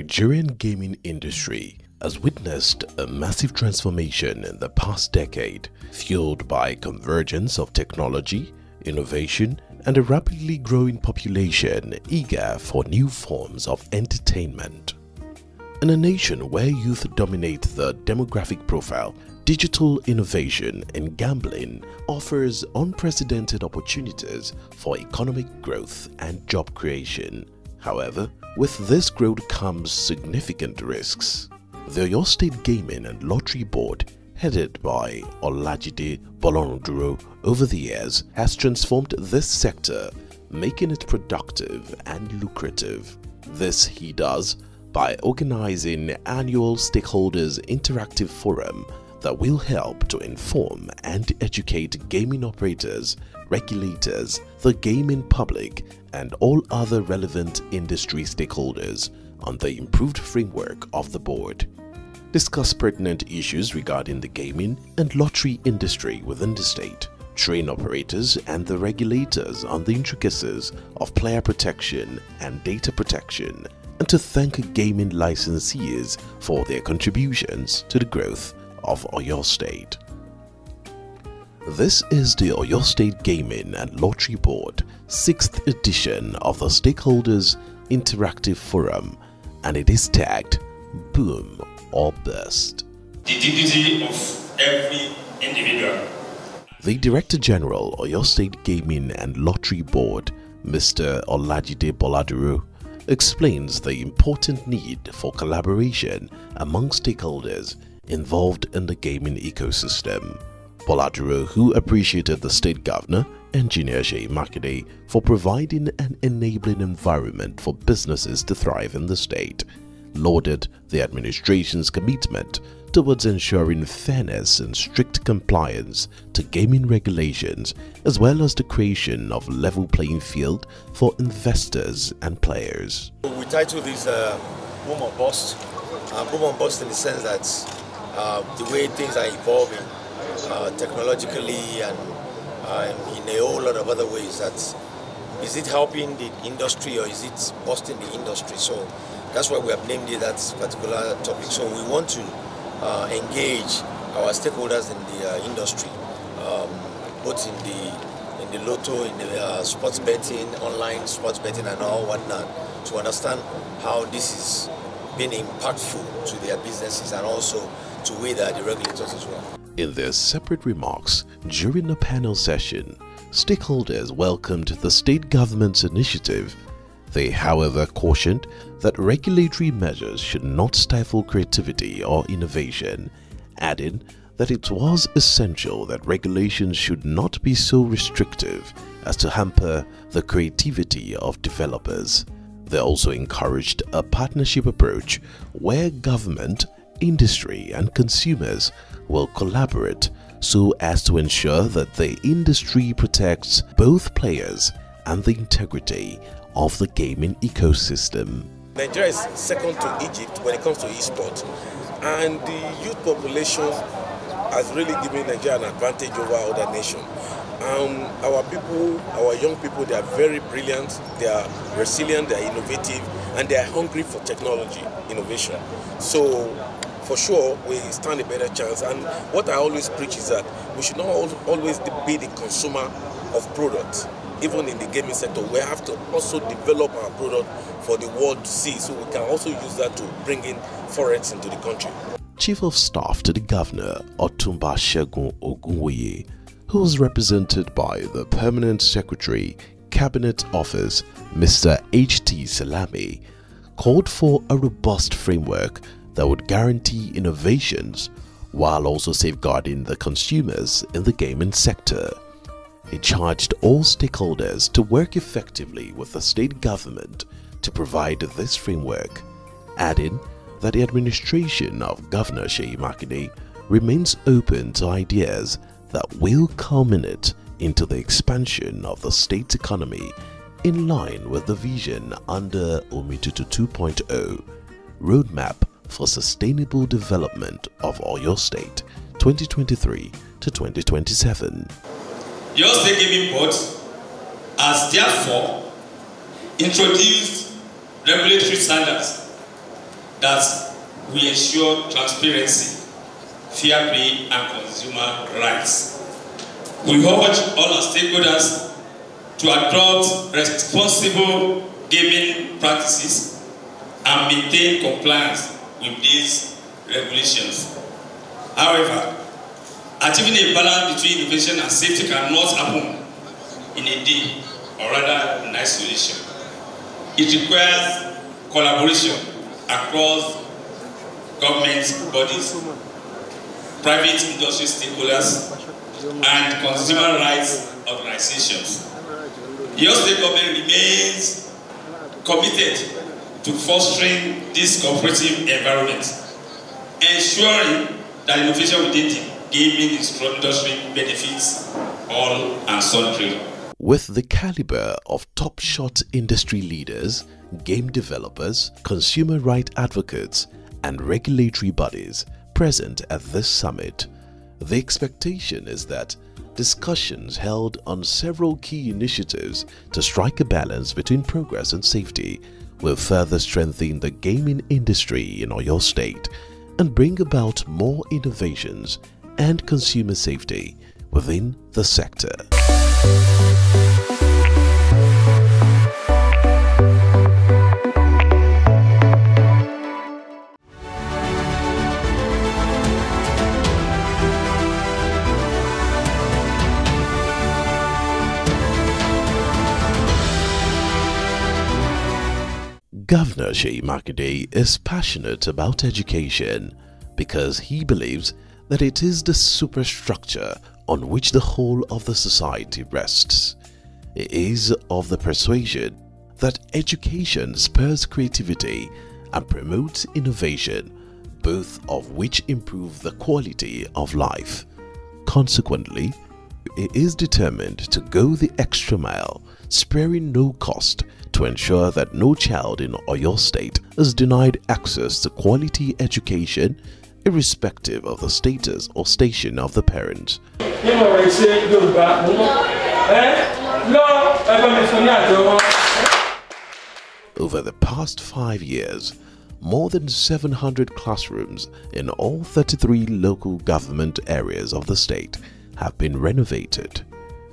Nigerian gaming industry has witnessed a massive transformation in the past decade, fueled by convergence of technology, innovation, and a rapidly growing population eager for new forms of entertainment. In a nation where youth dominate the demographic profile, digital innovation in gambling offers unprecedented opportunities for economic growth and job creation. However, with this growth comes significant risks. The Oyo State Gaming and Lottery Board, headed by Olajide Bolorunduro, over the years has transformed this sector, making it productive and lucrative. This he does by organizing annual Stakeholders interactive forum that will help to inform and educate gaming operators, regulators, the gaming public, and all other relevant industry stakeholders on the improved framework of the board. Discuss pertinent issues regarding the gaming and lottery industry within the state, train operators and the regulators on the intricacies of player protection and data protection, and to thank gaming licensees for their contributions to the growth of Oyo State. This is the Oyo State Gaming and Lottery Board 6th edition of the Stakeholders Interactive Forum, and it is tagged Boom or Bust. The dignity of every individual. The Director General, Oyo State Gaming and Lottery Board, Mr. Olajide Bolorunduro, explains the important need for collaboration among stakeholders involved in the gaming ecosystem. Bolorunduro, who appreciated the state governor, Engineer Makinde, for providing an enabling environment for businesses to thrive in the state, lauded the administration's commitment towards ensuring fairness and strict compliance to gaming regulations, as well as the creation of a level playing field for investors and players. We title this Boom or Bust. Boom or Bust in the sense that the way things are evolving technologically and in a whole lot of other ways, that is it helping the industry or is it busting the industry? So that's why we have named it that particular topic. So we want to engage our stakeholders in the industry, both in the lotto, in the sports betting, online sports betting and all whatnot, to understand how this is being impactful to their businesses and also to weigh the regulators as well. In their separate remarks during a panel session, stakeholders welcomed the state government's initiative. They, however, cautioned that regulatory measures should not stifle creativity or innovation, adding that it was essential that regulations should not be so restrictive as to hamper the creativity of developers. They also encouraged a partnership approach where government, industry, and consumers will collaborate so as to ensure that the industry protects both players and the integrity of the gaming ecosystem. Nigeria is second to Egypt when it comes to esports, and the youth population has really given Nigeria an advantage over other nations. Our people, our young people, they are very brilliant, they are resilient, they are innovative, and they are hungry for technology, innovation. So for sure, we stand a better chance. And what I always preach is that we should not always be the consumer of products. Even in the gaming sector, we have to also develop our product for the world to see, so we can also use that to bring in forex into the country. Chief of Staff to the Governor, Otumba Segun Ogunwoye, who was represented by the Permanent Secretary, Cabinet Office, Mr. H.T. Salami, called for a robust framework that would guarantee innovations while also safeguarding the consumers in the gaming sector. He charged all stakeholders to work effectively with the state government to provide this framework, adding that the administration of Governor Makinde remains open to ideas that will culminate into the expansion of the state's economy in line with the vision under Omitutu 2.0 Roadmap for Sustainable Development of Oyo State 2023 to 2027. The Oyo State Gaming Board has therefore introduced regulatory standards that we ensure transparency, fair play, and consumer rights. We urge all our stakeholders to adopt responsible gaming practices and maintain compliance with these regulations. However, achieving a balance between innovation and safety cannot happen in a day, or rather in isolation. It requires collaboration across government bodies, private industry stakeholders, and consumer rights organizations. Your state government remains committed to fostering this cooperative environment, ensuring that innovation within the gaming industry benefits all and sundry. With the caliber of top-shot industry leaders, game developers, consumer rights advocates, and regulatory bodies present at this summit, the expectation is that discussions held on several key initiatives to strike a balance between progress and safety will further strengthen the gaming industry in Oyo State and bring about more innovations and consumer safety within the sector. Governor Seyi Makinde is passionate about education because he believes that it is the superstructure on which the whole of the society rests. He is of the persuasion that education spurs creativity and promotes innovation, both of which improve the quality of life. Consequently, he is determined to go the extra mile, sparing no cost, to ensure that no child in Oyo State is denied access to quality education, irrespective of the status or station of the parents. Over the past 5 years, more than 700 classrooms in all 33 local government areas of the state have been renovated.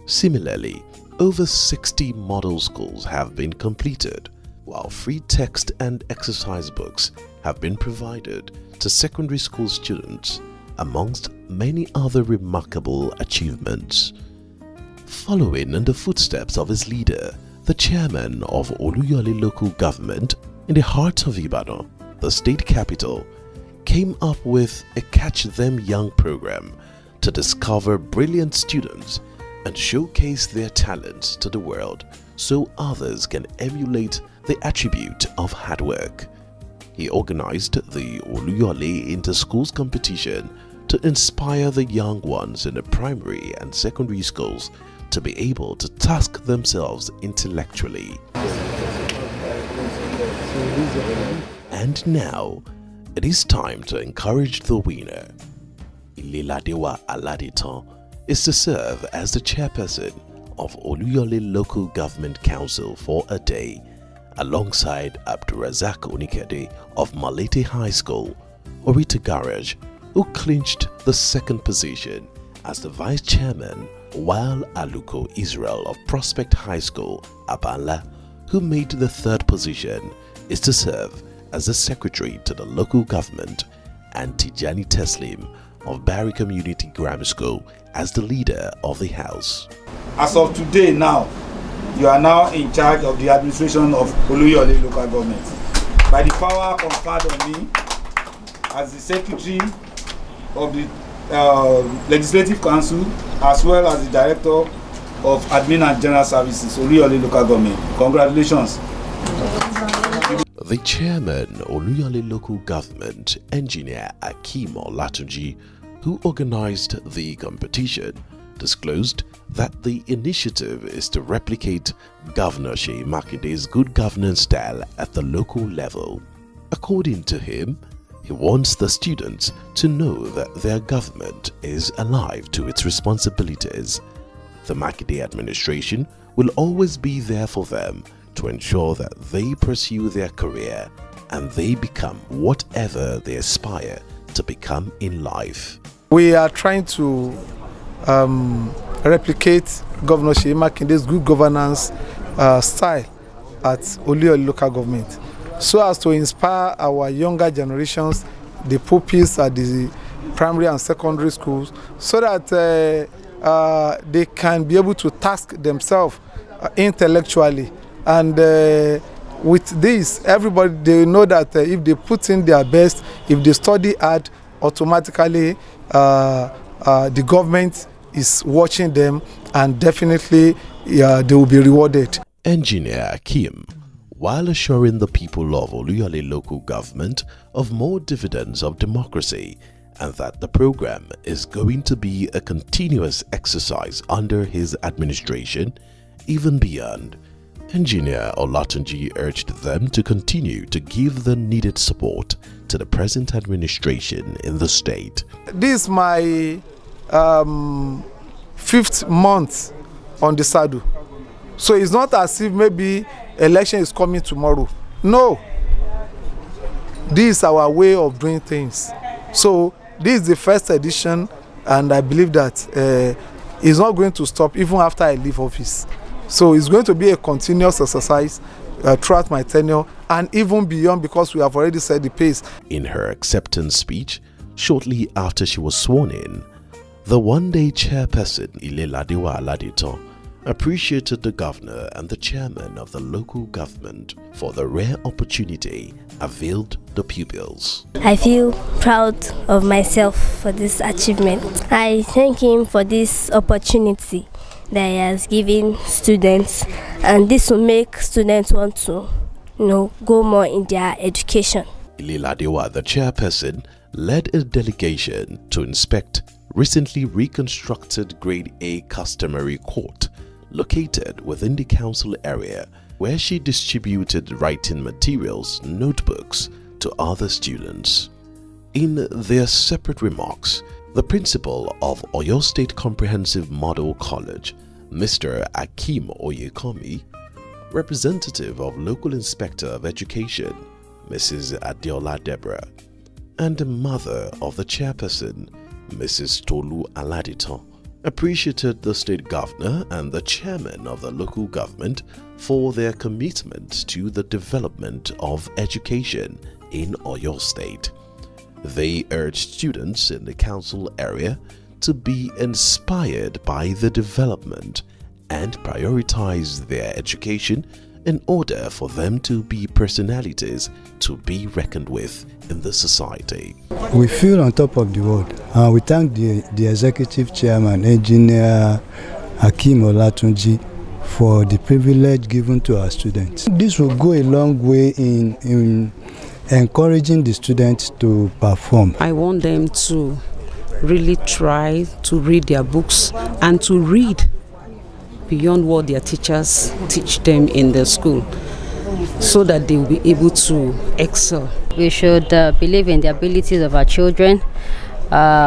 Similarly, over 60 model schools have been completed, while free text and exercise books have been provided to secondary school students, amongst many other remarkable achievements. Following in the footsteps of his leader, the chairman of Oluyole local government in the heart of Ibadan, the state capital, came up with a Catch Them Young program to discover brilliant students and showcase their talents to the world so others can emulate the attribute of hard work. He organized the Oluyole Inter-Schools competition to inspire the young ones in the primary and secondary schools to be able to task themselves intellectually. And now, it is time to encourage the winner. Ileladewa Aladitan is to serve as the chairperson of Oluyole Local Government Council for a day, alongside Abdurazak Onikede of Malete High School, Orita Garage, who clinched the second position as the vice chairman, while Aluko Israel of Prospect High School, Abanla, who made the third position, is to serve as the secretary to the local government, and Tijani Teslim of Barry Community Grammar School as the leader of the house. As of today now, you are now in charge of the administration of Oluyole local government. By the power conferred on me as the secretary of the Legislative Council, as well as the director of Admin and General Services, Oluyole local government. Congratulations. The chairman, Oluyole local government, engineer Akim Olatunji, who organized the competition, disclosed that the initiative is to replicate Governor Seyi Makinde's good governance style at the local level. According to him, he wants the students to know that their government is alive to its responsibilities. The Makinde administration will always be there for them to ensure that they pursue their career and they become whatever they aspire to become in life. We are trying to replicate Governor Seyi Makinde's good governance style at Oluyole local government, so as to inspire our younger generations, the pupils at the primary and secondary schools, so that they can be able to task themselves intellectually. And with this, everybody, they know that if they put in their best, if they study hard, automatically the government is watching them, and definitely they will be rewarded. Engineer Akim, while assuring the people of Oluyole local government of more dividends of democracy, and that the program is going to be a continuous exercise under his administration, even beyond, Engineer Olatunji urged them to continue to give the needed support to the present administration in the state. This is my 5th month on the saddle. So it's not as if maybe election is coming tomorrow. No. This is our way of doing things. So this is the first edition, and I believe that it's not going to stop even after I leave office. So it's going to be a continuous exercise throughout my tenure and even beyond, because we have already set the pace. In her acceptance speech, shortly after she was sworn in, the one-day chairperson Ileladewa Aladiton appreciated the governor and the chairman of the local government for the rare opportunity availed the pupils. I feel proud of myself for this achievement. I thank him for this opportunity that he has given students, and this will make students want to, go more in their education. Ileladewa, the chairperson, led a delegation to inspect recently reconstructed Grade A customary court located within the council area, where she distributed writing materials, notebooks to other students. In their separate remarks, the principal of Oyo State Comprehensive Model College, Mr. Akim Oyekomi, representative of Local Inspector of Education, Mrs. Adeola Deborah, and the mother of the chairperson, Mrs. Tolu Aladiton, appreciated the state governor and the chairman of the local government for their commitment to the development of education in Oyo State. They urged students in the council area to be inspired by the development and prioritize their education in order for them to be personalities to be reckoned with in the society. We feel on top of the world, and we thank the executive chairman, Engineer Akim Olatunji, for the privilege given to our students. This will go a long way in encouraging the students to perform. I want them to really try to read their books and to read beyond what their teachers teach them in the school, so that they will be able to excel. We should believe in the abilities of our children.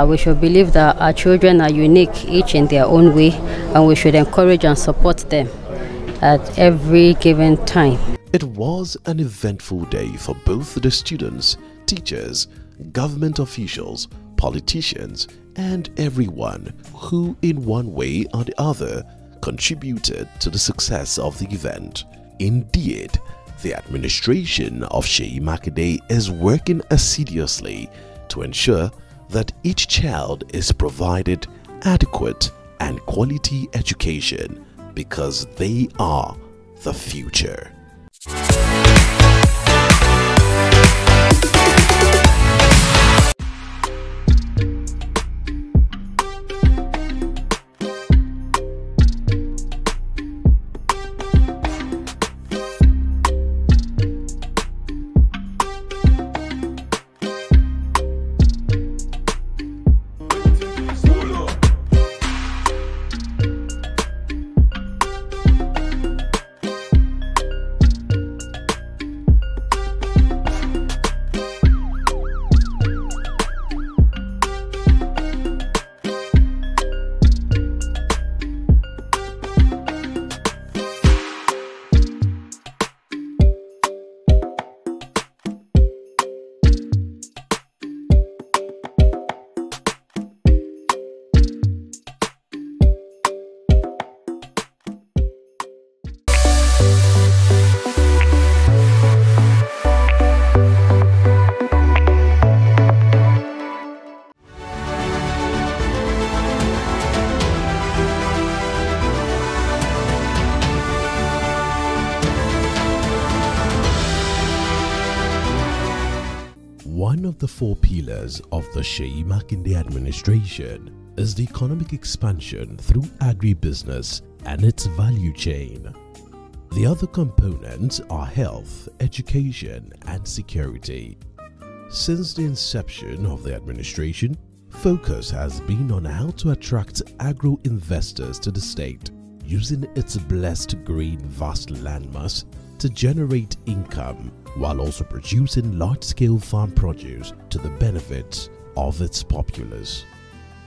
We should believe that our children are unique, each in their own way, and we should encourage and support them at every given time. It was an eventful day for both the students, teachers, government officials, politicians, and everyone who in one way or the other contributed to the success of the event. Indeed, the administration of Seyi Makinde is working assiduously to ensure that each child is provided adequate and quality education, because they are the future. the four pillars of the Seyi Makinde administration is the economic expansion through agribusiness and its value chain. The other components are health, education, and security. Since the inception of the administration, focus has been on how to attract agro investors to the state, using its blessed green vast landmass to generate income while also producing large-scale farm produce to the benefit of its populace.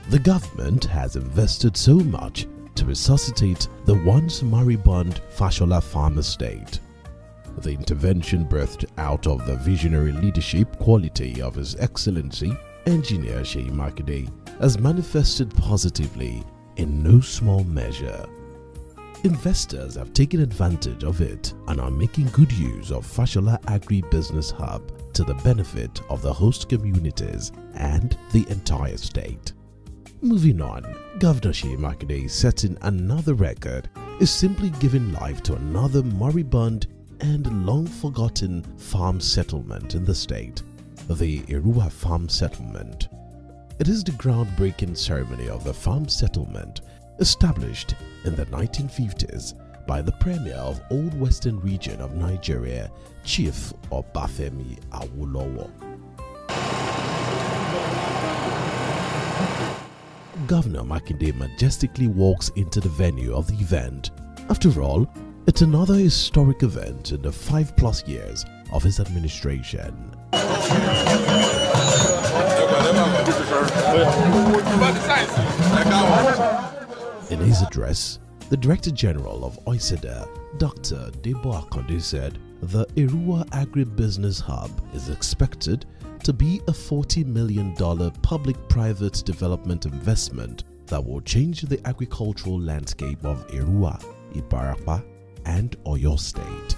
The government has invested so much to resuscitate the once moribund Fashola farm estate. The intervention birthed out of the visionary leadership quality of His Excellency Engineer Seyi Makinde has manifested positively in no small measure. Investors have taken advantage of it and are making good use of Fashola Agri-Business Hub to the benefit of the host communities and the entire state. Moving on, Governor Seyi Makinde setting another record is simply giving life to another moribund and long-forgotten farm settlement in the state, the Eruwa Farm Settlement. It is the groundbreaking ceremony of the farm settlement established in the 1950s by the Premier of Old Western Region of Nigeria, Chief Obafemi Awolowo. Governor Makinde majestically walks into the venue of the event. After all, it's another historic event in the 5+ years of his administration. In his address, the Director General of OISEDA, Dr. Debo Akande, said the Eruwa Agribusiness Hub is expected to be a $40 million public-private development investment that will change the agricultural landscape of Eruwa, Ibarapa, and Oyo State.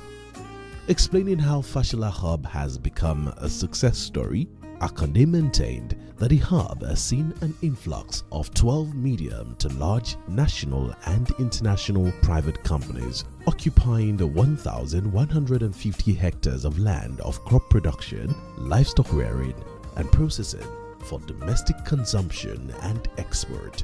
Explaining how Fashola Hub has become a success story, Akande maintained that the hub has seen an influx of 12 medium to large national and international private companies occupying the 1,150 hectares of land of crop production, livestock rearing, and processing for domestic consumption and export.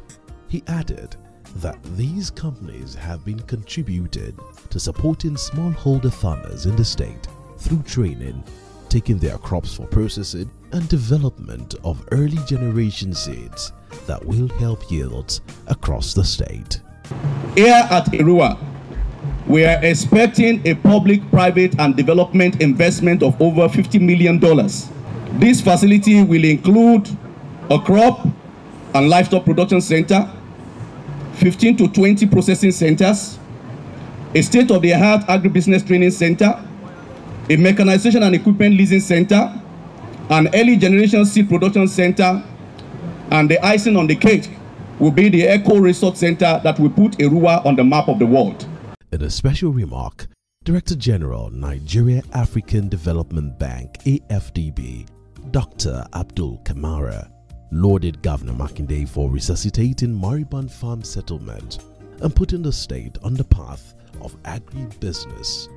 He added that these companies have been contributed to supporting smallholder farmers in the state through training, taking their crops for processing, and development of early generation seeds that will help yields across the state. Here at Eruwa, we are expecting a public, private, and development investment of over $50 million. This facility will include a crop and livestock production center, 15 to 20 processing centers, a state-of-the-art agribusiness training center, a mechanization and equipment leasing center, an early generation seed production center, and the icing on the cake will be the Eco Resort Center that will put Eruwa on the map of the world. In a special remark, Director General, Nigeria African Development Bank (AFDB), Dr. Abdul Kamara, lauded Governor Makinde for resuscitating moribund farm settlement and putting the state on the path of agribusiness.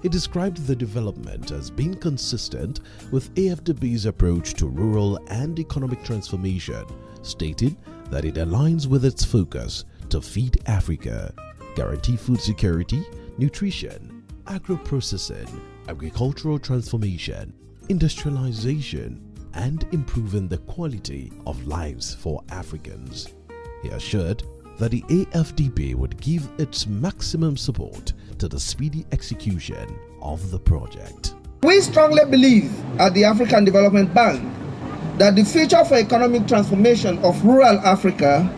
He described the development as being consistent with AFDB's approach to rural and economic transformation, stating that it aligns with its focus to feed Africa, guarantee food security, nutrition, agro-processing, agricultural transformation, industrialization, and improving the quality of lives for Africans. He assured that the AFDB would give its maximum support to the speedy execution of the project. We strongly believe at the African Development Bank that the future for economic transformation of rural Africa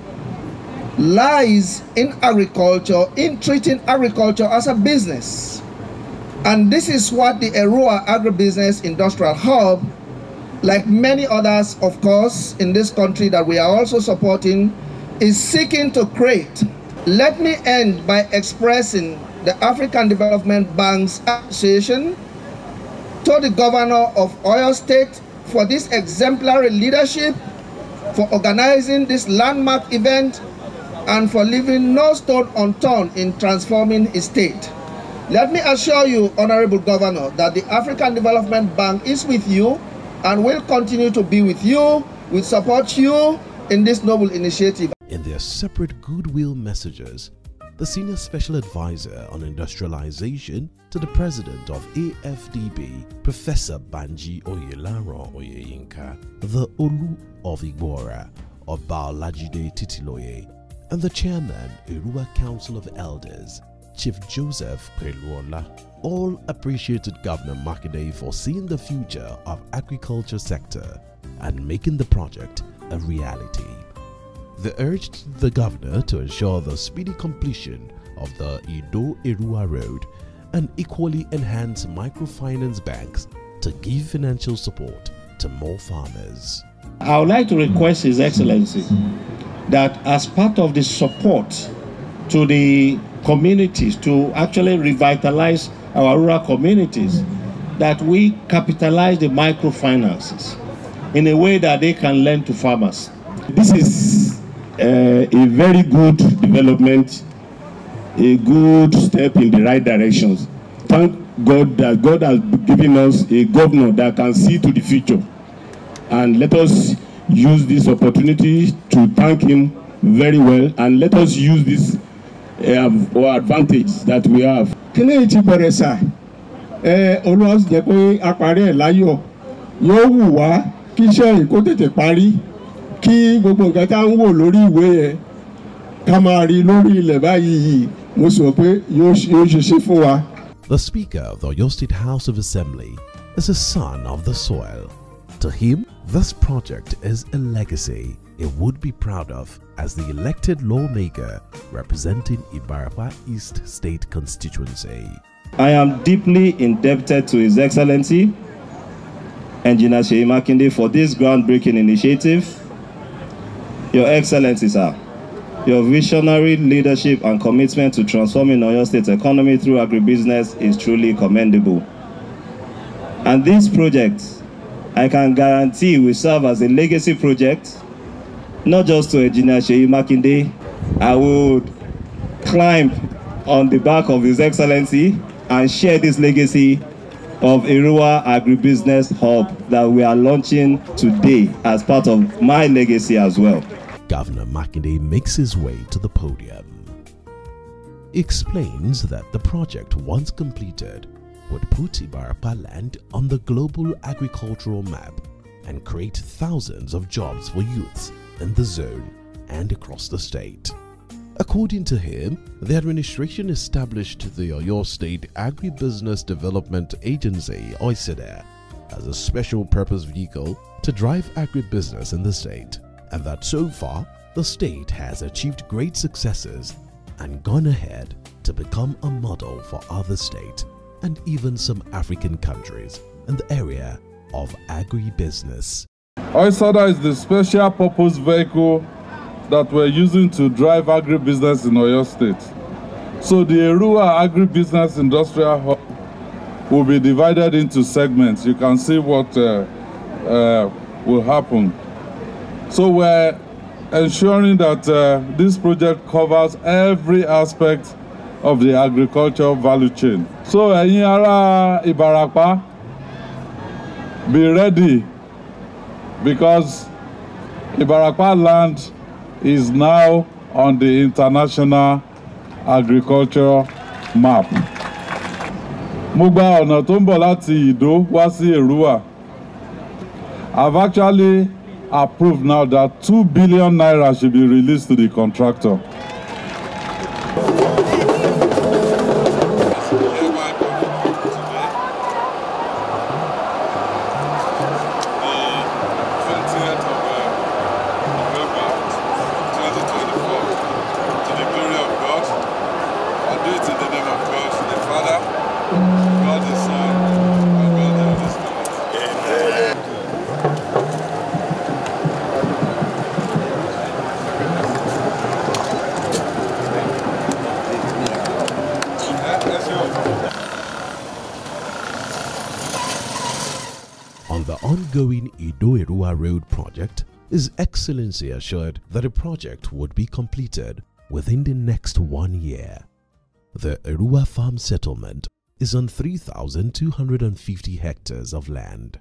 lies in agriculture, in treating agriculture as a business. And this is what the Eruwa Agribusiness Industrial Hub, like many others, of course, in this country that we are also supporting, is seeking to create. Let me end by expressing the African Development Bank's appreciation to the Governor of Oyo State for this exemplary leadership, for organizing this landmark event, and for leaving no stone unturned in transforming his state. Let me assure you, Honorable Governor, that the African Development Bank is with you and will continue to be with you, will support you in this noble initiative. In their separate goodwill messages, the Senior Special Advisor on Industrialization to the President of AFDB, Professor Banji Oyelaran Oyeyinka, the Olu of Igbora, Obalajide Titiloye, and the Chairman, Eruwa Council of Elders, Chief Joseph Peluola, all appreciated Governor Makinde for seeing the future of agriculture sector and making the project a reality. They urged the governor to ensure the speedy completion of the Ido-Eruwa Road and equally enhance microfinance banks to give financial support to more farmers. I would like to request His Excellency that as part of the support to the communities to actually revitalize our rural communities, that we capitalize the microfinances in a way that they can lend to farmers. This is a very good development, a good step in the right directions. Thank God that God has given us a governor that can see to the future. And let us use this opportunity to thank him very well, and let us use this advantage that we have. Kílé ti bẹ̀rẹ̀ sà, Olúwa sì jẹ́ pé a parí ẹ̀ láyọ̀. Yóò wù wá kí iṣẹ́ yìí kó tètè parí, kí gbogbo nǹkan tá ń wò lórí ìwé yẹn ká máa rí lórí ilẹ̀ báyìí. Mo sọ pé yóò ṣeṣe fún wa. The Speaker of the Oyo State House of Assembly is a son of the soil. To him, this project is a legacy he would be proud of as the elected lawmaker representing Ibarapa East State constituency. I am deeply indebted to His Excellency, Engineer Seyi Makinde, for this groundbreaking initiative. Your Excellency, sir, your visionary leadership and commitment to transforming Oyo State's economy through agribusiness is truly commendable. And this project, I can guarantee, will serve as a legacy project, not just to Engineer Seyi Makinde. I would climb on the back of His Excellency and share this legacy of Eruwa Agribusiness Hub that we are launching today as part of my legacy as well. Governor Makinde makes his way to the podium. He explains that the project, once completed, would put Ibarapa land on the global agricultural map and create thousands of jobs for youths in the zone and across the state. According to him, the administration established the Oyo State Agribusiness Development Agency, OISEDA, as a special purpose vehicle to drive agribusiness in the state, and that so far the state has achieved great successes and gone ahead to become a model for other states and even some African countries in the area of agribusiness. OISEDA is the special purpose vehicle that we're using to drive agribusiness in Oyo State. So the Eruwa Agribusiness Industrial Hub will be divided into segments. You can see what will happen. So we're ensuring that this project covers every aspect of the agricultural value chain. So ẹ̀yin ará Ìbàràpá, be ready, because Ìbàràpá land is now on the international agricultural map. Mo gba ọ̀nà tó ń bọ̀ láti Ìdó wá sí Eruwa. I've actually approved now that 2 billion naira should be released to the contractor. On the ongoing Ido-Eruwa Road project, His Excellency assured that the project would be completed within the next 1 year. The Eruwa farm settlement is on 3,250 hectares of land.